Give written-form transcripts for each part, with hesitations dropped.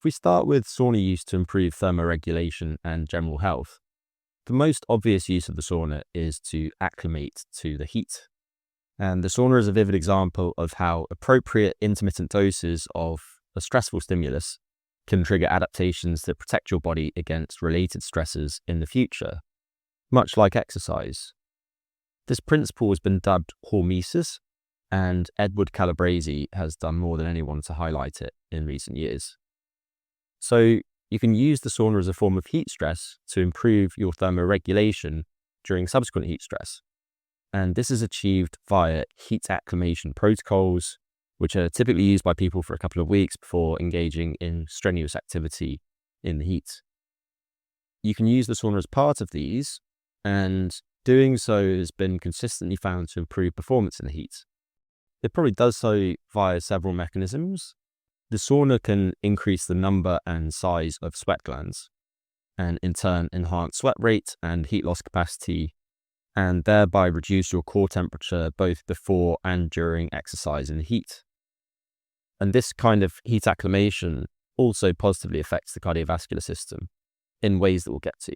If we start with sauna use to improve thermoregulation and general health, the most obvious use of the sauna is to acclimate to the heat. And the sauna is a vivid example of how appropriate intermittent doses of a stressful stimulus can trigger adaptations that protect your body against related stresses in the future, much like exercise. This principle has been dubbed hormesis, and Edward Calabrese has done more than anyone to highlight it in recent years. So you can use the sauna as a form of heat stress to improve your thermoregulation during subsequent heat stress. And this is achieved via heat acclimation protocols, which are typically used by people for a couple of weeks before engaging in strenuous activity in the heat. You can use the sauna as part of these, and doing so has been consistently found to improve performance in the heat. It probably does so via several mechanisms. The sauna can increase the number and size of sweat glands, and in turn enhance sweat rate and heat loss capacity, and thereby reduce your core temperature both before and during exercise in the heat. And this kind of heat acclimation also positively affects the cardiovascular system in ways that we'll get to.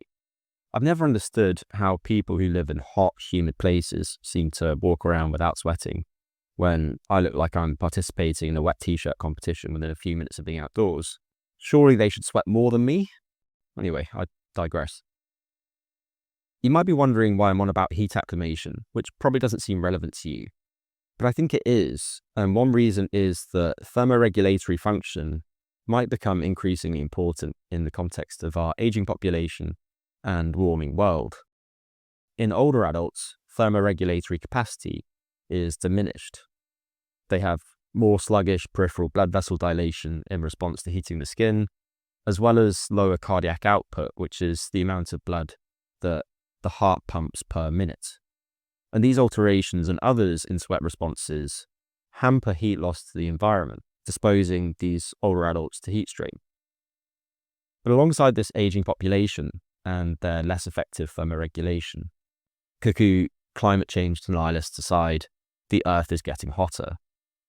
I've never understood how people who live in hot, humid places seem to walk around without sweating, when I look like I'm participating in a wet t-shirt competition within a few minutes of being outdoors. Surely they should sweat more than me? Anyway, I digress. You might be wondering why I'm on about heat acclimation, which probably doesn't seem relevant to you. But I think it is, and one reason is that thermoregulatory function might become increasingly important in the context of our aging population and warming world. In older adults, thermoregulatory capacity is diminished. They have more sluggish peripheral blood vessel dilation in response to heating the skin, as well as lower cardiac output, which is the amount of blood that the heart pumps per minute. And these alterations and others in sweat responses hamper heat loss to the environment, disposing these older adults to heat strain. But alongside this aging population and their less effective thermoregulation, cuckoo climate change denialists aside, the Earth is getting hotter,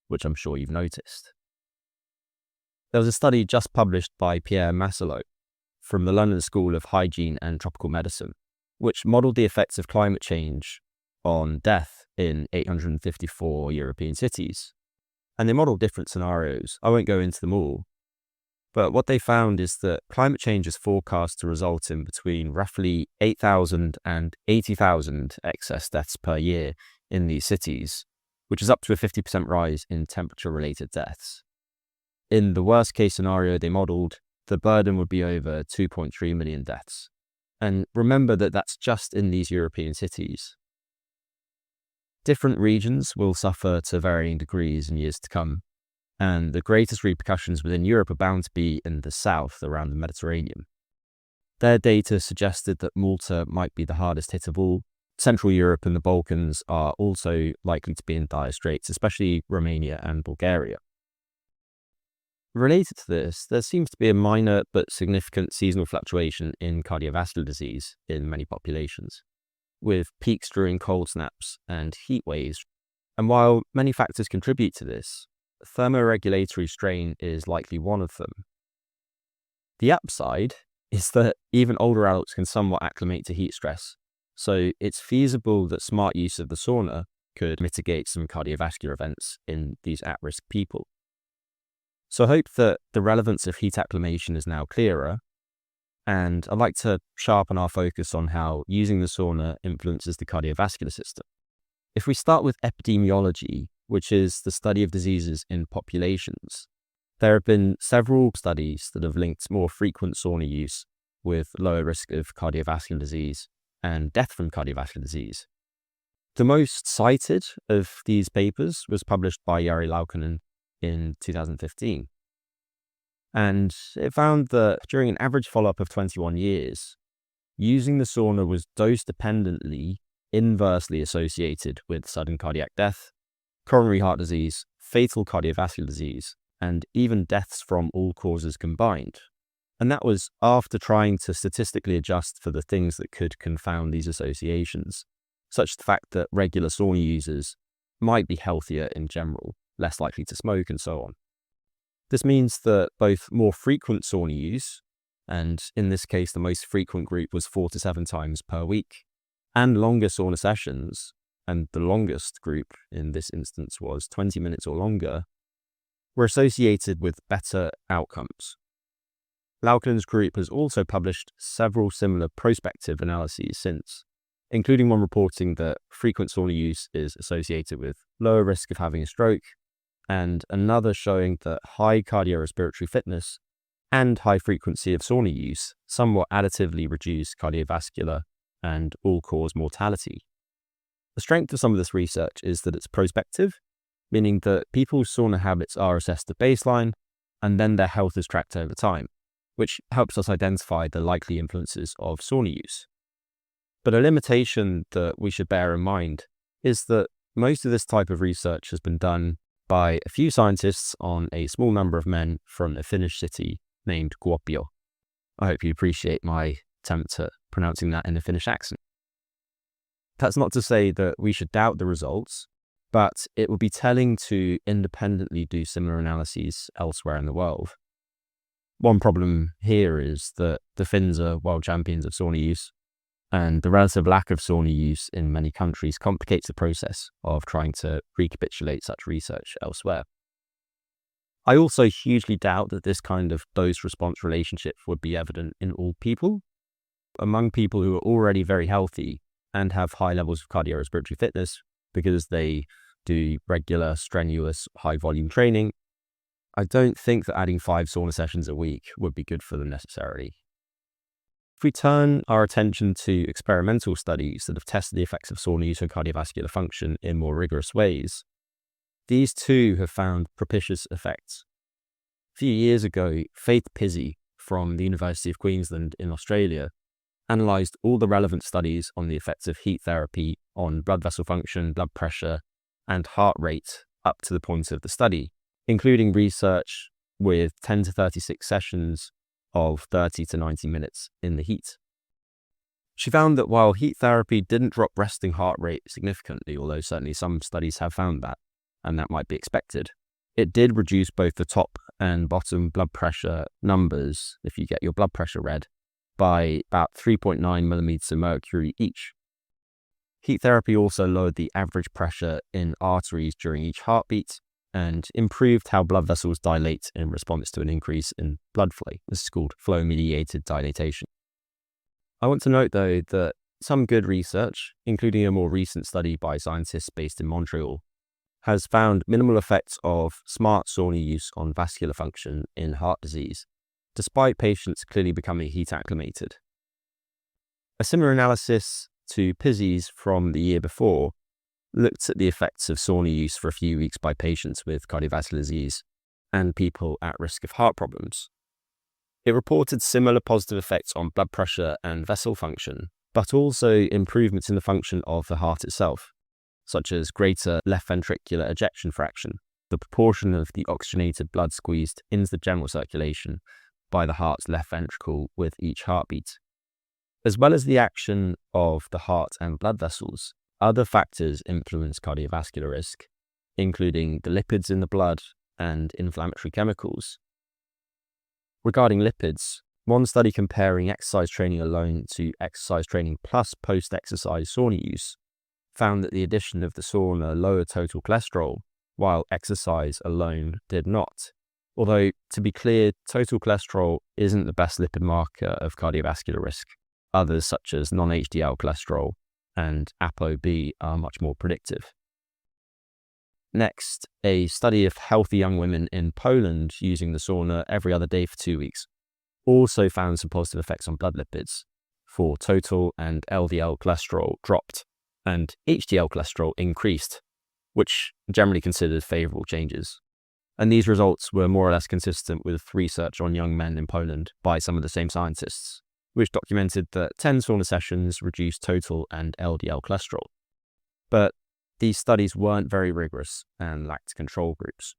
which I'm sure you've noticed. There was a study just published by Pierre Masselot from the London School of Hygiene and Tropical Medicine, which modelled the effects of climate change on death in 854 European cities. And they modelled different scenarios. I won't go into them all. But what they found is that climate change is forecast to result in between roughly 8,000 and 80,000 excess deaths per year in these cities, which is up to a 50% rise in temperature-related deaths. In the worst-case scenario they modelled, the burden would be over 2.3 million deaths. And remember that that's just in these European cities. Different regions will suffer to varying degrees in years to come, and the greatest repercussions within Europe are bound to be in the south around the Mediterranean. Their data suggested that Malta might be the hardest hit of all. Central Europe and the Balkans are also likely to be in dire straits, especially Romania and Bulgaria. Related to this, there seems to be a minor but significant seasonal fluctuation in cardiovascular disease in many populations, with peaks during cold snaps and heat waves. And while many factors contribute to this, thermoregulatory strain is likely one of them. The upside is that even older adults can somewhat acclimate to heat stress, so it's feasible that smart use of the sauna could mitigate some cardiovascular events in these at-risk people. So I hope that the relevance of heat acclimation is now clearer, and I'd like to sharpen our focus on how using the sauna influences the cardiovascular system. If we start with epidemiology, which is the study of diseases in populations, there have been several studies that have linked more frequent sauna use with lower risk of cardiovascular disease and death from cardiovascular disease. The most cited of these papers was published by Jari Laukkanen in 2015. And it found that during an average follow-up of 21 years, using the sauna was dose-dependently inversely associated with sudden cardiac death, coronary heart disease, fatal cardiovascular disease, and even deaths from all causes combined. And that was after trying to statistically adjust for the things that could confound these associations, such as the fact that regular sauna users might be healthier in general, less likely to smoke, and so on. This means that both more frequent sauna use, and in this case, the most frequent group was 4 to 7 times per week, and longer sauna sessions, and the longest group in this instance was 20 minutes or longer, were associated with better outcomes. Laukonen's group has also published several similar prospective analyses since, including one reporting that frequent sauna use is associated with lower risk of having a stroke, and another showing that high cardiorespiratory fitness and high frequency of sauna use somewhat additively reduce cardiovascular and all-cause mortality. The strength of some of this research is that it's prospective, meaning that people's sauna habits are assessed at baseline, and then their health is tracked over time, which helps us identify the likely influences of sauna use. But a limitation that we should bear in mind is that most of this type of research has been done by a few scientists on a small number of men from a Finnish city named Kuopio. I hope you appreciate my attempt at pronouncing that in a Finnish accent. That's not to say that we should doubt the results, but it would be telling to independently do similar analyses elsewhere in the world. One problem here is that the Finns are world champions of sauna use, and the relative lack of sauna use in many countries complicates the process of trying to recapitulate such research elsewhere. I also hugely doubt that this kind of dose-response relationship would be evident in all people. Among people who are already very healthy and have high levels of cardiorespiratory fitness because they do regular, strenuous, high-volume training, I don't think that adding 5 sauna sessions a week would be good for them necessarily. If we turn our attention to experimental studies that have tested the effects of sauna use on cardiovascular function in more rigorous ways, these too have found propitious effects. A few years ago, Faith Pizzi from the University of Queensland in Australia analysed all the relevant studies on the effects of heat therapy on blood vessel function, blood pressure, and heart rate up to the point of the study, including research with 10 to 36 sessions of 30 to 90 minutes in the heat. She found that while heat therapy didn't drop resting heart rate significantly, although certainly some studies have found that, and that might be expected, it did reduce both the top and bottom blood pressure numbers, if you get your blood pressure read, by about 3.9 millimeters of mercury each. Heat therapy also lowered the average pressure in arteries during each heartbeat and improved how blood vessels dilate in response to an increase in blood flow. This is called flow-mediated dilatation. I want to note, though, that some good research, including a more recent study by scientists based in Montreal, has found minimal effects of smart sauna use on vascular function in heart disease, despite patients clearly becoming heat acclimated. A similar analysis to Pizzi's from the year before looked at the effects of sauna use for a few weeks by patients with cardiovascular disease and people at risk of heart problems. It reported similar positive effects on blood pressure and vessel function, but also improvements in the function of the heart itself, such as greater left ventricular ejection fraction, the proportion of the oxygenated blood squeezed into the general circulation by the heart's left ventricle with each heartbeat. As well as the action of the heart and blood vessels, other factors influence cardiovascular risk, including the lipids in the blood and inflammatory chemicals. Regarding lipids, one study comparing exercise training alone to exercise training plus post-exercise sauna use found that the addition of the sauna lowered total cholesterol, while exercise alone did not. Although, to be clear, total cholesterol isn't the best lipid marker of cardiovascular risk. Others, such as non-HDL cholesterol and ApoB, are much more predictive. Next, a study of healthy young women in Poland using the sauna every other day for 2 weeks also found some positive effects on blood lipids, for total and LDL cholesterol dropped and HDL cholesterol increased, which generally considered favorable changes. And these results were more or less consistent with research on young men in Poland by some of the same scientists, which documented that 10 sauna sessions reduced total and LDL cholesterol. But these studies weren't very rigorous and lacked control groups.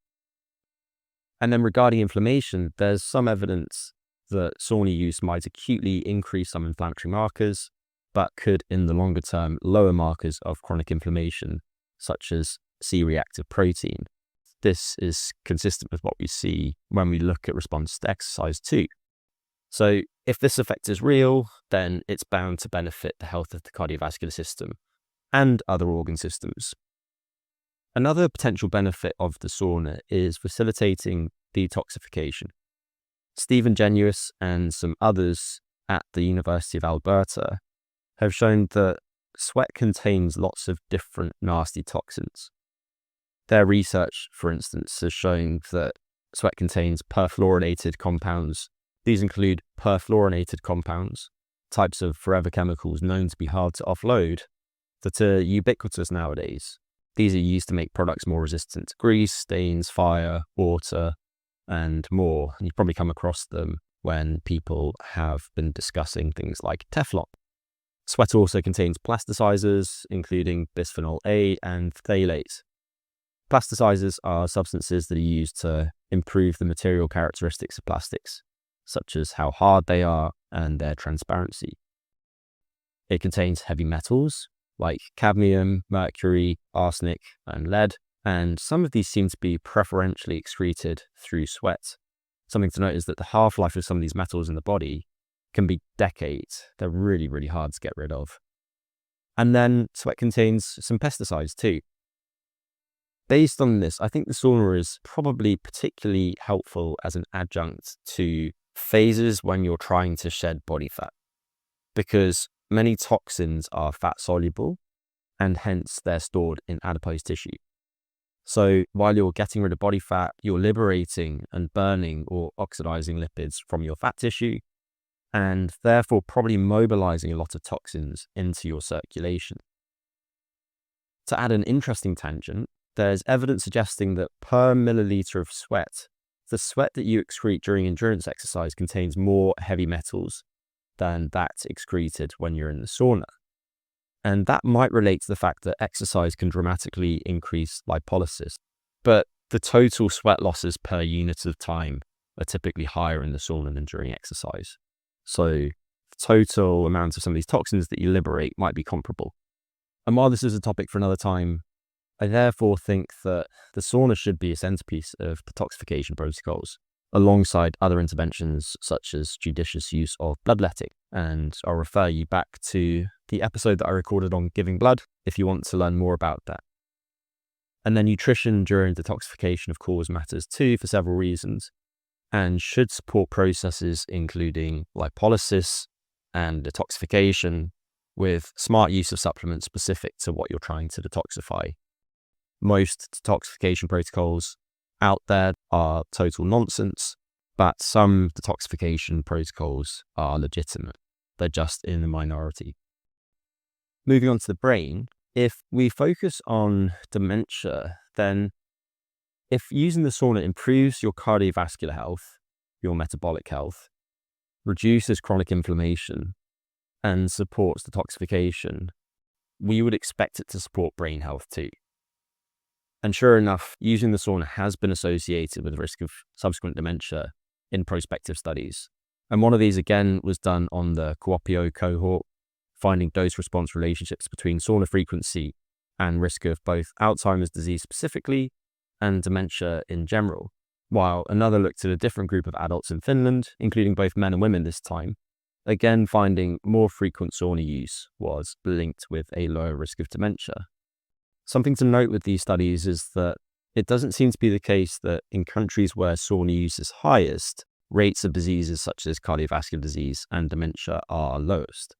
And then regarding inflammation, there's some evidence that sauna use might acutely increase some inflammatory markers, but could in the longer term lower markers of chronic inflammation, such as C-reactive protein. this is consistent with what we see when we look at response to exercise too. So if this effect is real, then it's bound to benefit the health of the cardiovascular system and other organ systems. Another potential benefit of the sauna is facilitating detoxification. Stephen Genuis and some others at the University of Alberta have shown that sweat contains lots of different nasty toxins. Their research, for instance, has shown that sweat contains perfluorinated compounds. These include perfluorinated compounds, types of forever chemicals known to be hard to offload, that are ubiquitous nowadays. These are used to make products more resistant to grease, stains, fire, water, and more. And you've probably come across them when people have been discussing things like Teflon. Sweat also contains plasticizers, including bisphenol A and phthalate. Plasticizers are substances that are used to improve the material characteristics of plastics, such as how hard they are and their transparency. It contains heavy metals like cadmium, mercury, arsenic, and lead, and some of these seem to be preferentially excreted through sweat. Something to note is that the half-life of some of these metals in the body can be decades. They're really, really hard to get rid of. And then sweat contains some pesticides too. Based on this, I think the sauna is probably particularly helpful as an adjunct to phases when you're trying to shed body fat, because many toxins are fat soluble and hence they're stored in adipose tissue. So while you're getting rid of body fat, you're liberating and burning or oxidizing lipids from your fat tissue, and therefore probably mobilizing a lot of toxins into your circulation. To add an interesting tangent, there's evidence suggesting that per milliliter of sweat, the sweat that you excrete during endurance exercise contains more heavy metals than that excreted when you're in the sauna. And that might relate to the fact that exercise can dramatically increase lipolysis, but the total sweat losses per unit of time are typically higher in the sauna than during exercise. So the total amount of some of these toxins that you liberate might be comparable. And while this is a topic for another time, I therefore think that the sauna should be a centerpiece of detoxification protocols, alongside other interventions such as judicious use of bloodletting. And I'll refer you back to the episode that I recorded on giving blood if you want to learn more about that. And then nutrition during detoxification, of course, matters too for several reasons, and should support processes including lipolysis and detoxification with smart use of supplements specific to what you're trying to detoxify. Most detoxification protocols out there are total nonsense, but some detoxification protocols are legitimate. They're just in the minority. Moving on to the brain, if we focus on dementia, then if using the sauna improves your cardiovascular health, your metabolic health, reduces chronic inflammation, and supports detoxification, we would expect it to support brain health too. And sure enough, using the sauna has been associated with the risk of subsequent dementia in prospective studies. And one of these, again, was done on the Kuopio cohort, finding dose-response relationships between sauna frequency and risk of both Alzheimer's disease specifically and dementia in general. While another looked at a different group of adults in Finland, including both men and women this time, again finding more frequent sauna use was linked with a lower risk of dementia. Something to note with these studies is that it doesn't seem to be the case that in countries where sauna use is highest, rates of diseases such as cardiovascular disease and dementia are lowest.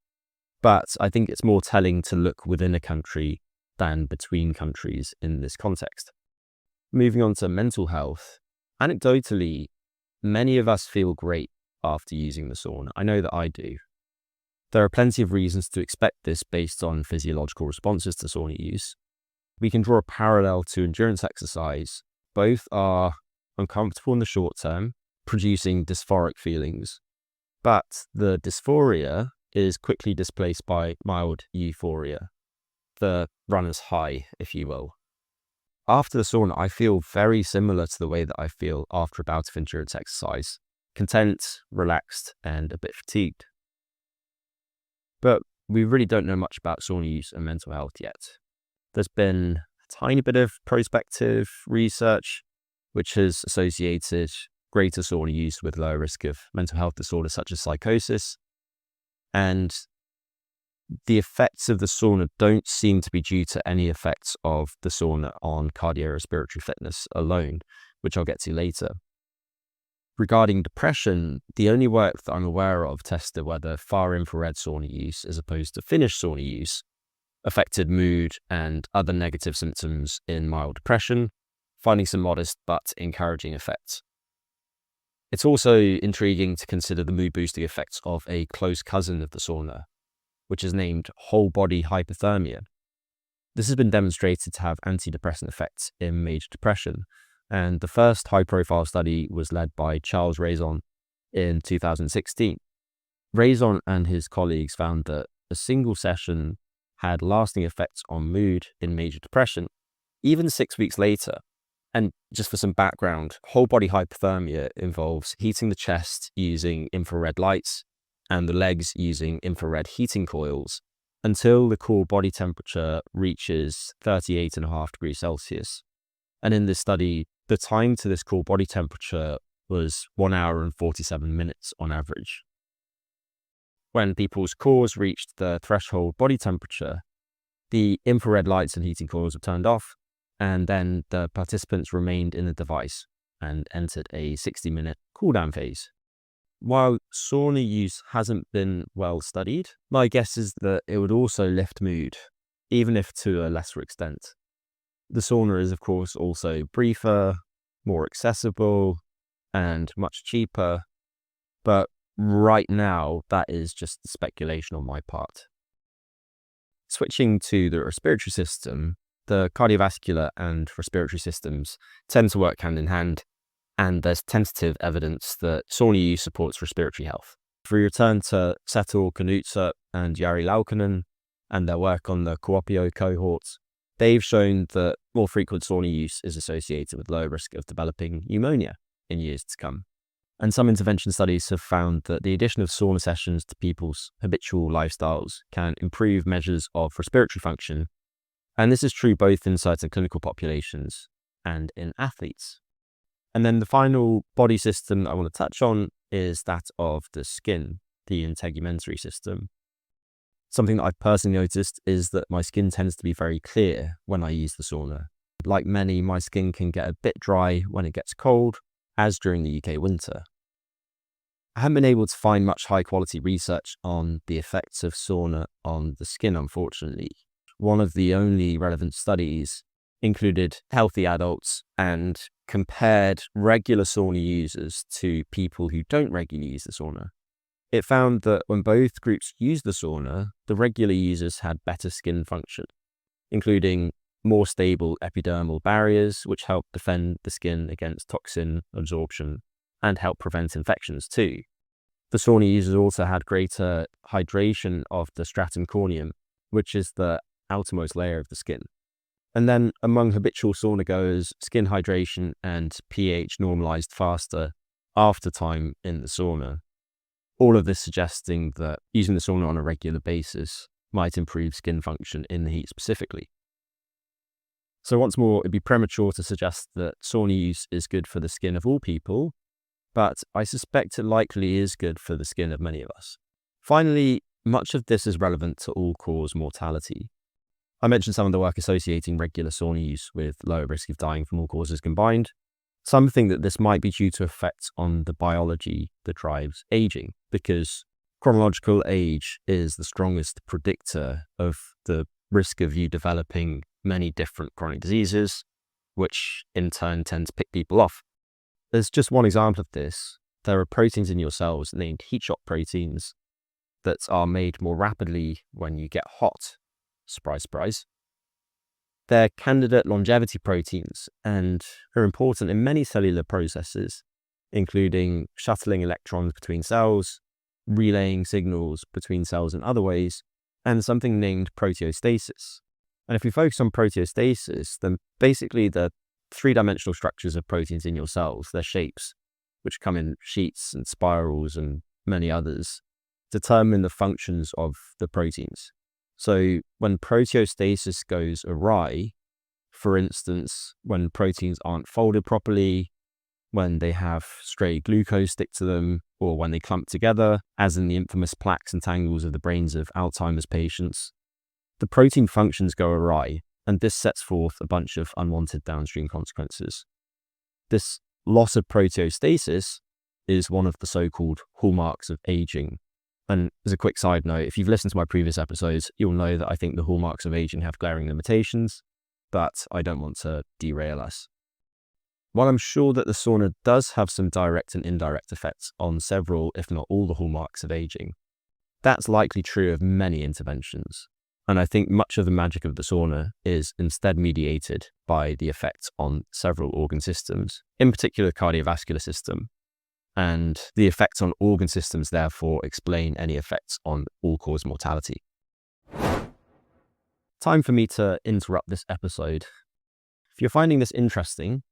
But I think it's more telling to look within a country than between countries in this context. Moving on to mental health, anecdotally, many of us feel great after using the sauna. I know that I do. There are plenty of reasons to expect this based on physiological responses to sauna use. We can draw a parallel to endurance exercise. Both are uncomfortable in the short term, producing dysphoric feelings, but the dysphoria is quickly displaced by mild euphoria, the runner's high, if you will. After the sauna, I feel very similar to the way that I feel after a bout of endurance exercise, content, relaxed, and a bit fatigued. But we really don't know much about sauna use and mental health yet. There's been a tiny bit of prospective research which has associated greater sauna use with lower risk of mental health disorders such as psychosis. And the effects of the sauna don't seem to be due to any effects of the sauna on cardiorespiratory fitness alone, which I'll get to later. Regarding depression, the only work that I'm aware of tested whether far infrared sauna use as opposed to Finnish sauna use affected mood and other negative symptoms in mild depression, finding some modest but encouraging effects. It's also intriguing to consider the mood-boosting effects of a close cousin of the sauna, which is named whole-body hypothermia. This has been demonstrated to have antidepressant effects in major depression, and the first high-profile study was led by Charles Raison in 2016. Raison and his colleagues found that a single session had lasting effects on mood in major depression, even 6 weeks later. And just for some background, whole body hypothermia involves heating the chest using infrared lights and the legs using infrared heating coils until the core body temperature reaches 38.5 degrees Celsius. And in this study, the time to this core body temperature was 1 hour and 47 minutes on average. When people's cores reached the threshold body temperature, the infrared lights and heating coils were turned off, and then the participants remained in the device and entered a 60-minute cool-down phase. While sauna use hasn't been well studied, my guess is that it would also lift mood, even if to a lesser extent. The sauna is, of course, also briefer, more accessible, and much cheaper, but right now, that is just speculation on my part. Switching to the respiratory system, the cardiovascular and respiratory systems tend to work hand in hand, and there's tentative evidence that sauna use supports respiratory health. If we return to Setul Knutse and Jari Laukkanen and their work on the Kuopio cohorts, they've shown that more frequent sauna use is associated with lower risk of developing pneumonia in years to come. And some intervention studies have found that the addition of sauna sessions to people's habitual lifestyles can improve measures of respiratory function. And this is true both in certain clinical populations and in athletes. And then the final body system I want to touch on is that of the skin, the integumentary system. Something that I've personally noticed is that my skin tends to be very clear when I use the sauna. Like many, my skin can get a bit dry when it gets cold, as during the UK winter. I haven't been able to find much high-quality research on the effects of sauna on the skin, unfortunately. One of the only relevant studies included healthy adults and compared regular sauna users to people who don't regularly use the sauna. It found that when both groups used the sauna, the regular users had better skin function, including more stable epidermal barriers, which help defend the skin against toxin absorption and help prevent infections too. The sauna users also had greater hydration of the stratum corneum, which is the outermost layer of the skin. And then among habitual sauna goers, skin hydration and pH normalized faster after time in the sauna. All of this suggesting that using the sauna on a regular basis might improve skin function in the heat specifically. So once more, it'd be premature to suggest that sauna use is good for the skin of all people, but I suspect it likely is good for the skin of many of us. Finally, much of this is relevant to all-cause mortality. I mentioned some of the work associating regular sauna use with lower risk of dying from all causes combined. Some think that this might be due to effects on the biology that drives aging, because chronological age is the strongest predictor of the risk of you developing many different chronic diseases, which in turn tend to pick people off. There's just one example of this. There are proteins in your cells named heat shock proteins that are made more rapidly when you get hot. Surprise, surprise. They're candidate longevity proteins and are important in many cellular processes, including shuttling electrons between cells, relaying signals between cells in other ways, and something named proteostasis. And if we focus on proteostasis, then basically the three-dimensional structures of proteins in your cells, their shapes, which come in sheets and spirals and many others, determine the functions of the proteins. So when proteostasis goes awry, for instance, when proteins aren't folded properly, when they have stray glucose stick to them, or when they clump together, as in the infamous plaques and tangles of the brains of Alzheimer's patients. The protein functions go awry, and this sets forth a bunch of unwanted downstream consequences. This loss of proteostasis is one of the so-called hallmarks of aging. And as a quick side note, if you've listened to my previous episodes, you'll know that I think the hallmarks of aging have glaring limitations, but I don't want to derail us. While I'm sure that the sauna does have some direct and indirect effects on several, if not all, the hallmarks of aging, that's likely true of many interventions. And I think much of the magic of the sauna is instead mediated by the effects on several organ systems, in particular the cardiovascular system. And the effects on organ systems therefore explain any effects on all-cause mortality. Time for me to interrupt this episode. If you're finding this interesting,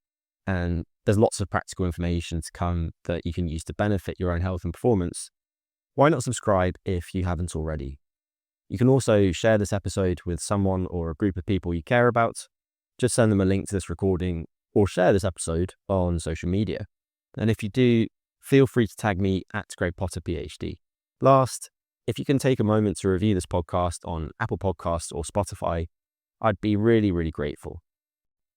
and there's lots of practical information to come that you can use to benefit your own health and performance, why not subscribe if you haven't already? You can also share this episode with someone or a group of people you care about. Just send them a link to this recording or share this episode on social media. And if you do, feel free to tag me at Greg Potter PhD. Last, if you can take a moment to review this podcast on Apple Podcasts or Spotify, I'd be really, really grateful.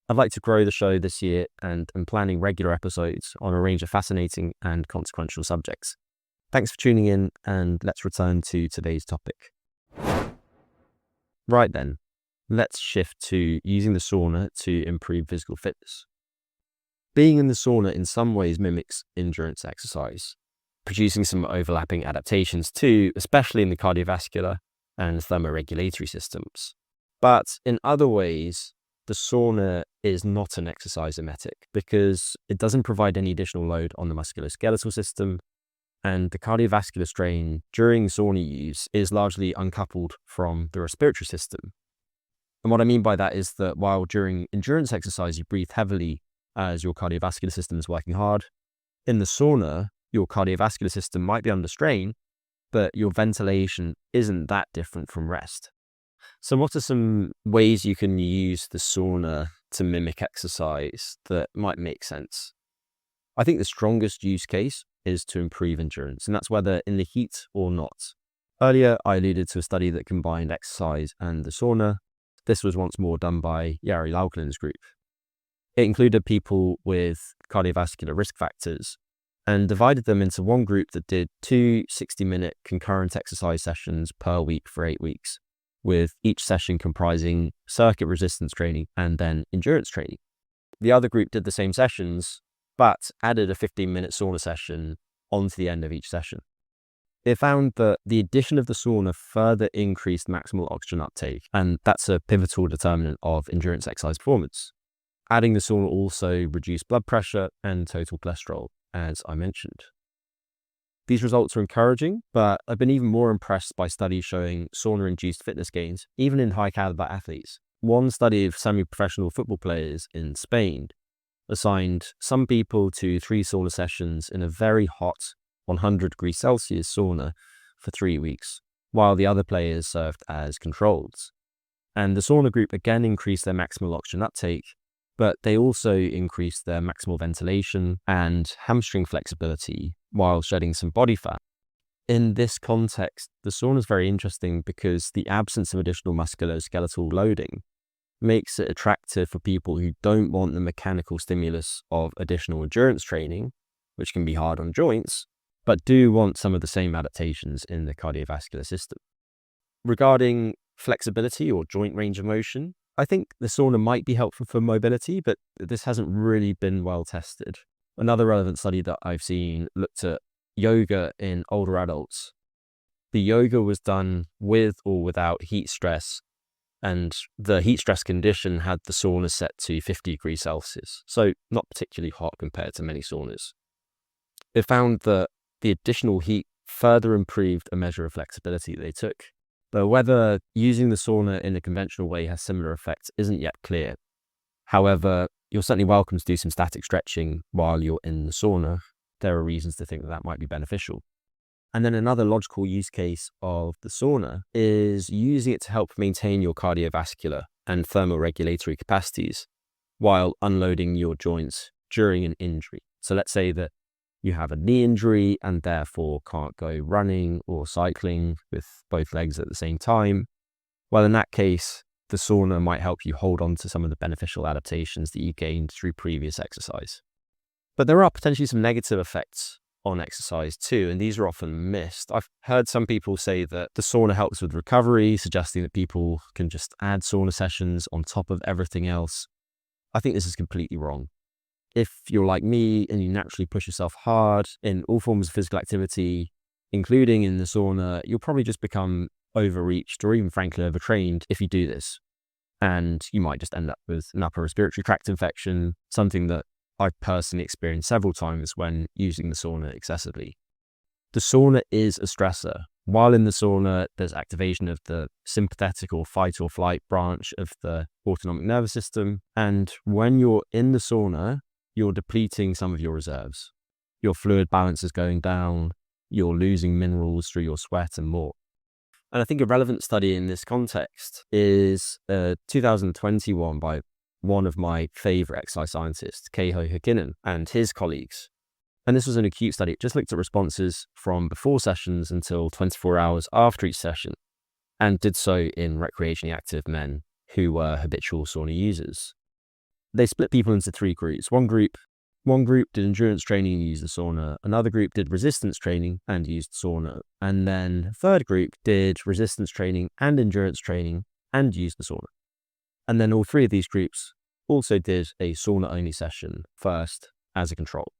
I'd like to grow the show this year and am planning regular episodes on a range of fascinating and consequential subjects. Thanks for tuning in, and let's return to today's topic. Right then, let's shift to using the sauna to improve physical fitness. Being in the sauna in some ways mimics endurance exercise, producing some overlapping adaptations too, especially in the cardiovascular and thermoregulatory systems. But in other ways, the sauna is not an exercise emetic because it doesn't provide any additional load on the musculoskeletal system, and the cardiovascular strain during sauna use is largely uncoupled from the respiratory system. And what I mean by that is that while during endurance exercise you breathe heavily as your cardiovascular system is working hard, in the sauna, your cardiovascular system might be under strain, but your ventilation isn't that different from rest. So what are some ways you can use the sauna to mimic exercise that might make sense? I think the strongest use case is to improve endurance, and that's whether in the heat or not. Earlier, I alluded to a study that combined exercise and the sauna. This was once more done by Jari Laukkanen's group. It included people with cardiovascular risk factors and divided them into one group that did 2 60-minute concurrent exercise sessions per week for 8 weeks, with each session comprising circuit resistance training and then endurance training. The other group did the same sessions, but added a 15-minute sauna session onto the end of each session. It found that the addition of the sauna further increased maximal oxygen uptake, and that's a pivotal determinant of endurance exercise performance. Adding the sauna also reduced blood pressure and total cholesterol, as I mentioned. These results are encouraging, but I've been even more impressed by studies showing sauna-induced fitness gains, even in high-caliber athletes. One study of semi-professional football players in Spain assigned some people to 3 sauna sessions in a very hot 100 degrees Celsius sauna for 3 weeks, while the other players served as controls. And the sauna group again increased their maximal oxygen uptake, but they also increased their maximal ventilation and hamstring flexibility while shedding some body fat. In this context, the sauna is very interesting because the absence of additional musculoskeletal loading makes it attractive for people who don't want the mechanical stimulus of additional endurance training, which can be hard on joints, but do want some of the same adaptations in the cardiovascular system. Regarding flexibility or joint range of motion, I think the sauna might be helpful for mobility, but this hasn't really been well tested. Another relevant study that I've seen looked at yoga in older adults. The yoga was done with or without heat stress, and the heat stress condition had the sauna set to 50 degrees Celsius, so not particularly hot compared to many saunas. It found that the additional heat further improved a measure of flexibility they took, though whether using the sauna in a conventional way has similar effects isn't yet clear. However, you're certainly welcome to do some static stretching while you're in the sauna. There are reasons to think that that might be beneficial. And then another logical use case of the sauna is using it to help maintain your cardiovascular and thermoregulatory capacities while unloading your joints during an injury. So let's say that you have a knee injury and therefore can't go running or cycling with both legs at the same time. Well, in that case, the sauna might help you hold on to some of the beneficial adaptations that you gained through previous exercise. But there are potentially some negative effects on exercise too, and these are often missed. I've heard some people say that the sauna helps with recovery, suggesting that people can just add sauna sessions on top of everything else. I think this is completely wrong. If you're like me and you naturally push yourself hard in all forms of physical activity, including in the sauna, you'll probably just become overreached or even frankly overtrained if you do this. And you might just end up with an upper respiratory tract infection, something that I've personally experienced several times when using the sauna excessively. The sauna is a stressor. While in the sauna, there's activation of the sympathetic or fight or flight branch of the autonomic nervous system. And when you're in the sauna, you're depleting some of your reserves. Your fluid balance is going down. You're losing minerals through your sweat and more. And I think a relevant study in this context is a 2021 by one of my favorite exercise scientists, Keiho Hikinen, and his colleagues. And this was an acute study. It just looked at responses from before sessions until 24 hours after each session, and did so in recreationally active men who were habitual sauna users. They split people into three groups. One group did endurance training and used the sauna. Another group did resistance training and used sauna. And then a third group did resistance training and endurance training and used the sauna. And then all three of these groups also did a sauna-only session first as a control.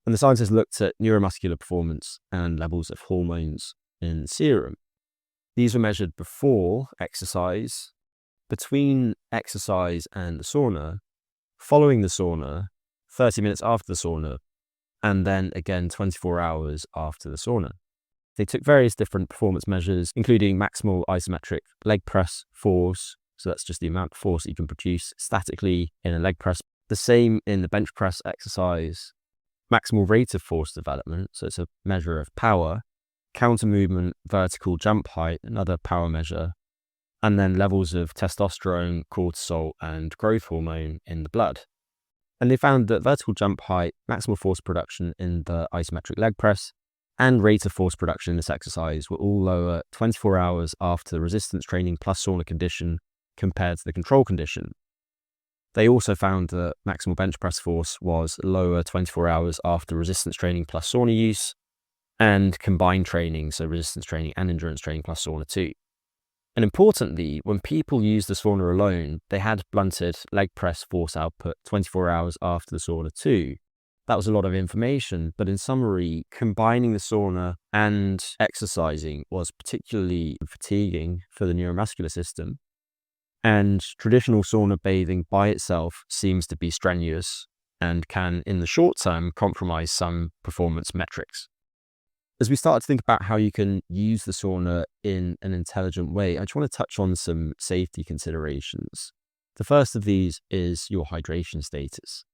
And the scientists looked at neuromuscular performance and levels of hormones in serum. These were measured before exercise, between exercise and the sauna, following the sauna, 30 minutes after the sauna, and then again 24 hours after the sauna. They took various different performance measures, including maximal isometric leg press force. So that's just the amount of force that you can produce statically in a leg press. The same in the bench press exercise. Maximal rate of force development, so it's a measure of power. Counter movement, vertical jump height, another power measure. And then levels of testosterone, cortisol, and growth hormone in the blood. And they found that vertical jump height, maximal force production in the isometric leg press, and rate of force production in this exercise were all lower 24 hours after the resistance training plus sauna condition compared to the control condition. They also found that maximal bench press force was lower 24 hours after resistance training plus sauna use, and combined training, so resistance training and endurance training plus sauna too. And importantly, when people used the sauna alone, they had blunted leg press force output 24 hours after the sauna too. That was a lot of information, but in summary, combining the sauna and exercising was particularly fatiguing for the neuromuscular system. And traditional sauna bathing by itself seems to be strenuous and can, in the short term, compromise some performance metrics. As we start to think about how you can use the sauna in an intelligent way, I just want to touch on some safety considerations. The first of these is your hydration status.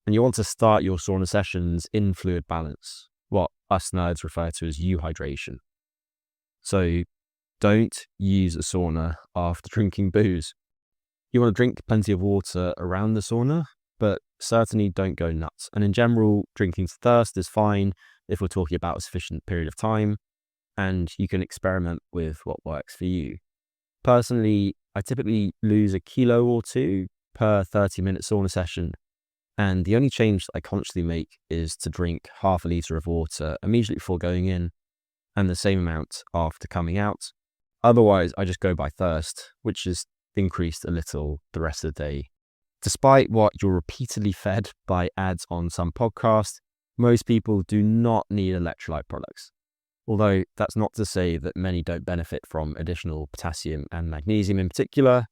And you want to start your sauna sessions in fluid balance, what us nerds refer to as euhydration. So don't use a sauna after drinking booze. You want to drink plenty of water around the sauna, but certainly don't go nuts. And in general, drinking to thirst is fine if we're talking about a sufficient period of time, and you can experiment with what works for you. Personally, I typically lose 1 kilo or 2 per 30-minute sauna session, and the only change that I consciously make is to drink half a litre of water immediately before going in, and the same amount after coming out. Otherwise, I just go by thirst, which is increased a little the rest of the day. Despite what you're repeatedly fed by ads on some podcast, most people do not need electrolyte products. Although that's not to say that many don't benefit from additional potassium and magnesium in particular,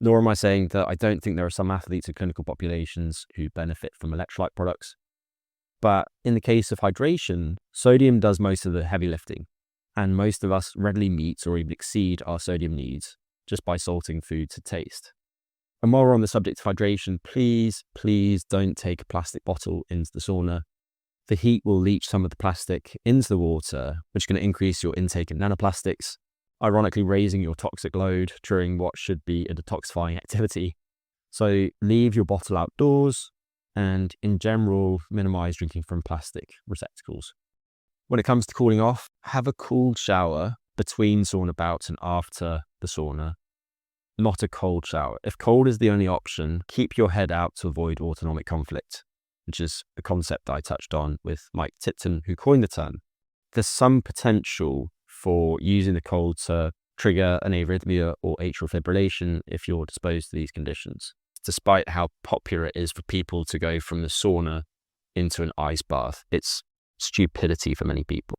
nor am I saying that I don't think there are some athletes and clinical populations who benefit from electrolyte products. But in the case of hydration, sodium does most of the heavy lifting, and most of us readily meet or even exceed our sodium needs just by salting food to taste. And while we're on the subject of hydration, please don't take a plastic bottle into the sauna. The heat will leach some of the plastic into the water, which is going to increase your intake of nanoplastics. ironically raising your toxic load during what should be a detoxifying activity. So leave your bottle outdoors and in general, minimize drinking from plastic receptacles. When it comes to cooling off, have a cool shower between sauna bouts and after the sauna, not a cold shower. If cold is the only option, keep your head out to avoid autonomic conflict, which is a concept that I touched on with Mike Tipton, who coined the term. There's some potential for using the cold to trigger an arrhythmia or atrial fibrillation if you're exposed to these conditions, despite how popular it is for people to go from the sauna into an ice bath. It's stupidity for many people.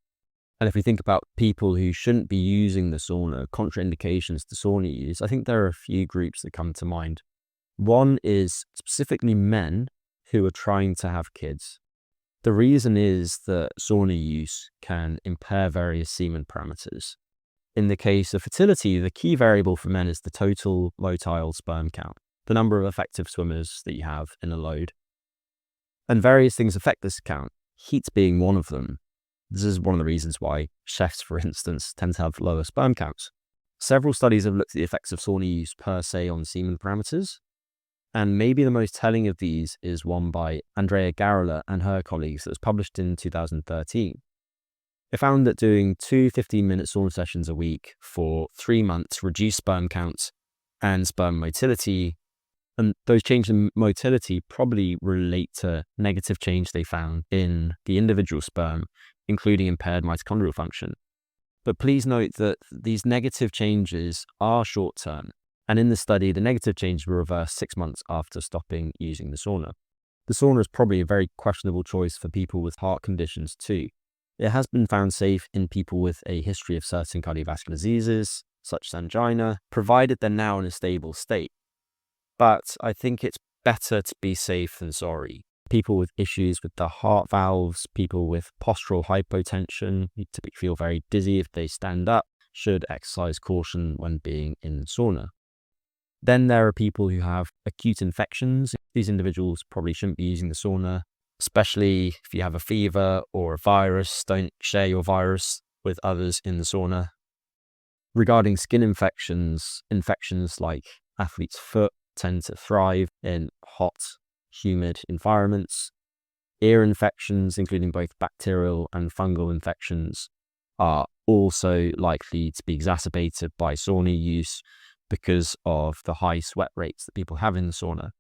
And if we think about people who shouldn't be using the sauna, contraindications to sauna use, I think there are a few groups that come to mind. One is specifically men who are trying to have kids. The reason is that sauna use can impair various semen parameters. In the case of fertility, the key variable for men is the total motile sperm count, the number of effective swimmers that you have in a load. And various things affect this count, heat being one of them. This is one of the reasons why chefs, for instance, tend to have lower sperm counts. Several studies have looked at the effects of sauna use per se on semen parameters, and maybe the most telling of these is one by Andrea Garola and her colleagues that was published in 2013. It found that doing 2 15-minute sauna sessions a week for 3 months reduced sperm counts and sperm motility, and those changes in motility probably relate to negative change they found in the individual sperm, including impaired mitochondrial function. But please note that these negative changes are short-term, and in the study, the negative changes were reversed 6 months after stopping using the sauna. The sauna is probably a very questionable choice for people with heart conditions too. It has been found safe in people with a history of certain cardiovascular diseases, such as angina, provided they're now in a stable state. But I think it's better to be safe than sorry. People with issues with the heart valves, people with postural hypotension, who typically feel very dizzy if they stand up, should exercise caution when being in the sauna. Then there are people who have acute infections. These individuals probably shouldn't be using the sauna, especially if you have a fever or a virus. Don't share your virus with others in the sauna. Regarding skin infections, infections like athlete's foot tend to thrive in hot, humid environments. Ear infections, including both bacterial and fungal infections, are also likely to be exacerbated by sauna use because of the high sweat rates that people have in the sauna.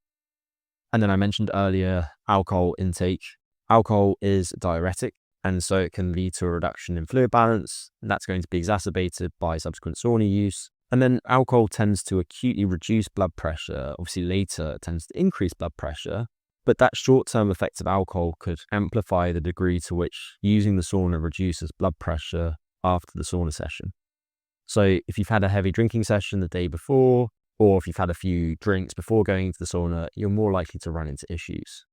And then I mentioned earlier alcohol intake. Alcohol is a diuretic, and so it can lead to a reduction in fluid balance, and that's going to be exacerbated by subsequent sauna use. And then alcohol tends to acutely reduce blood pressure. Obviously later it tends to increase blood pressure, but that short-term effect of alcohol could amplify the degree to which using the sauna reduces blood pressure after the sauna session. So if you've had a heavy drinking session the day before, or if you've had a few drinks before going into the sauna, you're more likely to run into issues.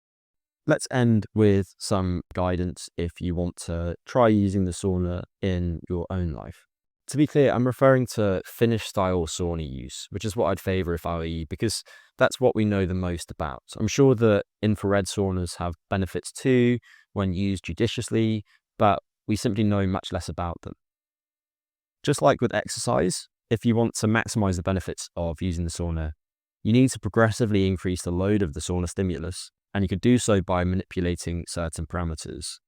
Let's end with some guidance if you want to try using the sauna in your own life. To be clear, I'm referring to Finnish style sauna use, which is what I'd favor if I were you, because that's what we know the most about. I'm sure that infrared saunas have benefits too when used judiciously, but we simply know much less about them. Just like with exercise, if you want to maximize the benefits of using the sauna, you need to progressively increase the load of the sauna stimulus, and you can do so by manipulating certain parameters.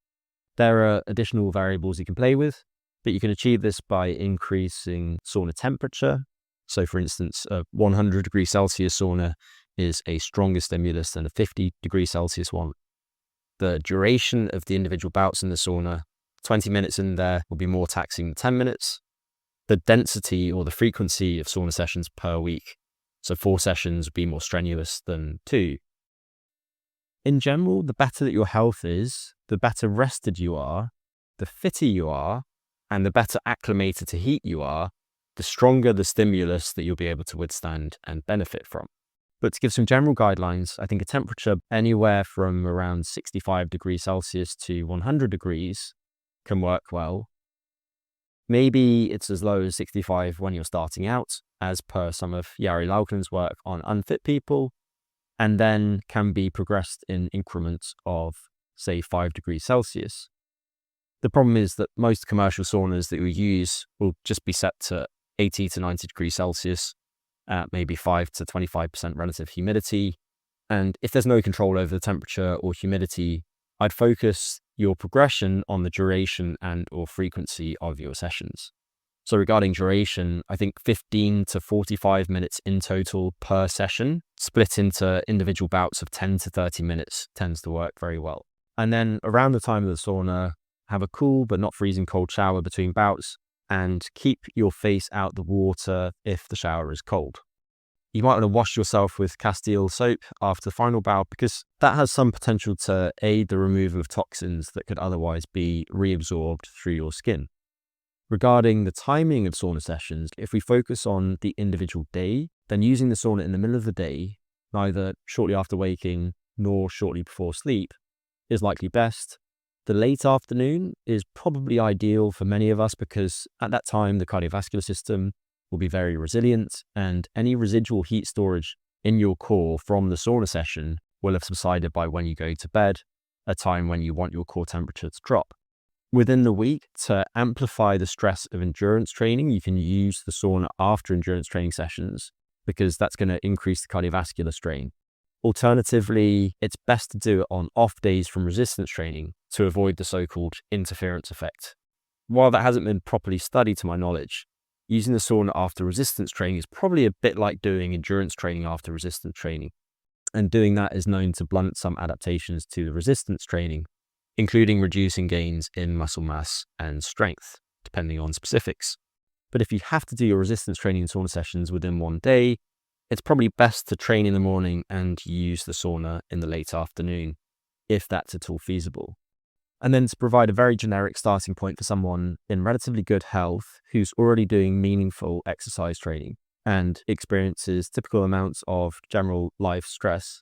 There are additional variables you can play with, but you can achieve this by increasing sauna temperature. So for instance, a 100 degrees Celsius sauna is a stronger stimulus than a 50 degrees Celsius one. The duration of the individual bouts in the sauna, 20 minutes in there will be more taxing than 10 minutes. The density or the frequency of sauna sessions per week, so 4 sessions would be more strenuous than 2. In general, the better that your health is, the better rested you are, the fitter you are, and the better acclimated to heat you are, the stronger the stimulus that you'll be able to withstand and benefit from. But to give some general guidelines, I think a temperature anywhere from around 65 degrees Celsius to 100 degrees can work well. Maybe it's as low as 65 when you're starting out, as per some of Jari Laukkanen's work on unfit people, and then can be progressed in increments of, say, 5 degrees Celsius. The problem is that most commercial saunas that we use will just be set to 80 to 90 degrees Celsius at maybe 5 to 25% relative humidity. And if there's no control over the temperature or humidity, I'd focus your progression on the duration and or frequency of your sessions. So regarding duration, I think 15 to 45 minutes in total per session, split into individual bouts of 10 to 30 minutes tends to work very well. And then around the time of the sauna, have a cool but not freezing cold shower between bouts and keep your face out the water if the shower is cold. You might want to wash yourself with Castile soap after the final bout because that has some potential to aid the removal of toxins that could otherwise be reabsorbed through your skin. Regarding the timing of sauna sessions, if we focus on the individual day, then using the sauna in the middle of the day, neither shortly after waking nor shortly before sleep, is likely best. The late afternoon is probably ideal for many of us because at that time the cardiovascular system will be very resilient and any residual heat storage in your core from the sauna session will have subsided by when you go to bed, a time when you want your core temperature to drop. Within the week, to amplify the stress of endurance training, you can use the sauna after endurance training sessions because that's going to increase the cardiovascular strain. Alternatively, it's best to do it on off days from resistance training to avoid the so-called interference effect. While that hasn't been properly studied to my knowledge, using the sauna after resistance training is probably a bit like doing endurance training after resistance training. And doing that is known to blunt some adaptations to the resistance training, including reducing gains in muscle mass and strength, depending on specifics. But if you have to do your resistance training and sauna sessions within one day, it's probably best to train in the morning and use the sauna in the late afternoon, if that's at all feasible. And then to provide a very generic starting point for someone in relatively good health who's already doing meaningful exercise training and experiences typical amounts of general life stress.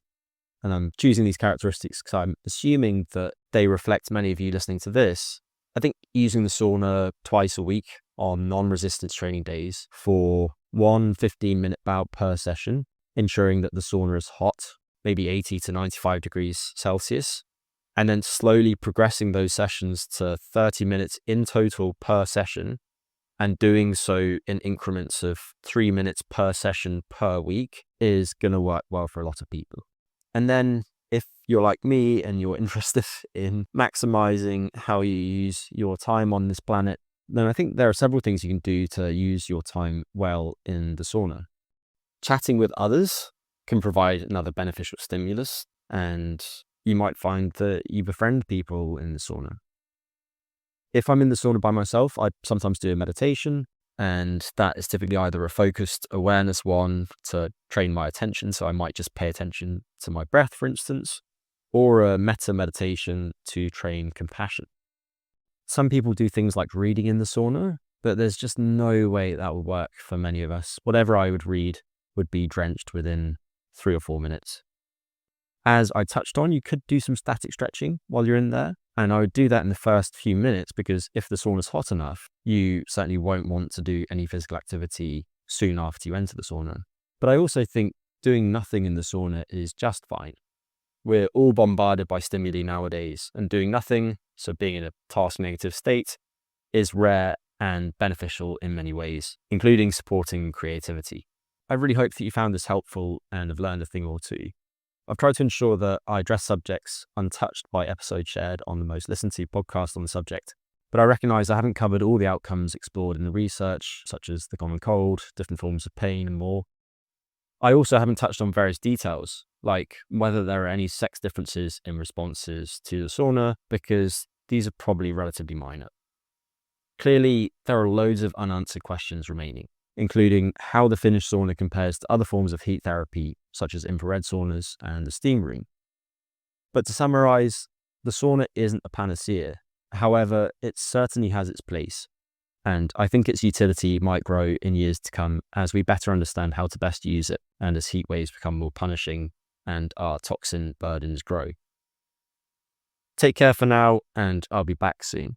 And I'm choosing these characteristics because I'm assuming that they reflect many of you listening to this. I think using the sauna twice a week on non-resistance training days for one 15-minute bout per session, ensuring that the sauna is hot, maybe 80 to 95 degrees Celsius, and then slowly progressing those sessions to 30 minutes in total per session, and doing so in increments of 3 minutes per session per week is going to work well for a lot of people. And then if you're like me and you're interested in maximizing how you use your time on this planet, then I think there are several things you can do to use your time well in the sauna. Chatting with others can provide another beneficial stimulus, and you might find that you befriend people in the sauna. If I'm in the sauna by myself, I sometimes do a meditation, and that is typically either a focused awareness one to train my attention, so I might just pay attention to my breath, for instance, or a metta meditation to train compassion. Some people do things like reading in the sauna, but there's just no way that will work for many of us. Whatever I would read would be drenched within 3 or 4 minutes. As I touched on, you could do some static stretching while you're in there, and I would do that in the first few minutes because if the sauna is hot enough, you certainly won't want to do any physical activity soon after you enter the sauna. But I also think doing nothing in the sauna is just fine. We're all bombarded by stimuli nowadays, and doing nothing, so being in a task negative state, is rare and beneficial in many ways, including supporting creativity. I really hope that you found this helpful and have learned a thing or two. I've tried to ensure that I address subjects untouched by episodes shared on the most listened to podcast on the subject, but I recognise I haven't covered all the outcomes explored in the research, such as the common cold, different forms of pain and more. I also haven't touched on various details, like whether there are any sex differences in responses to the sauna, because these are probably relatively minor. Clearly, there are loads of unanswered questions remaining, including how the Finnish sauna compares to other forms of heat therapy, such as infrared saunas and the steam room. But to summarize, the sauna isn't a panacea. However, it certainly has its place, and I think its utility might grow in years to come as we better understand how to best use it and as heat waves become more punishing and our toxin burdens grow. Take care for now, and I'll be back soon.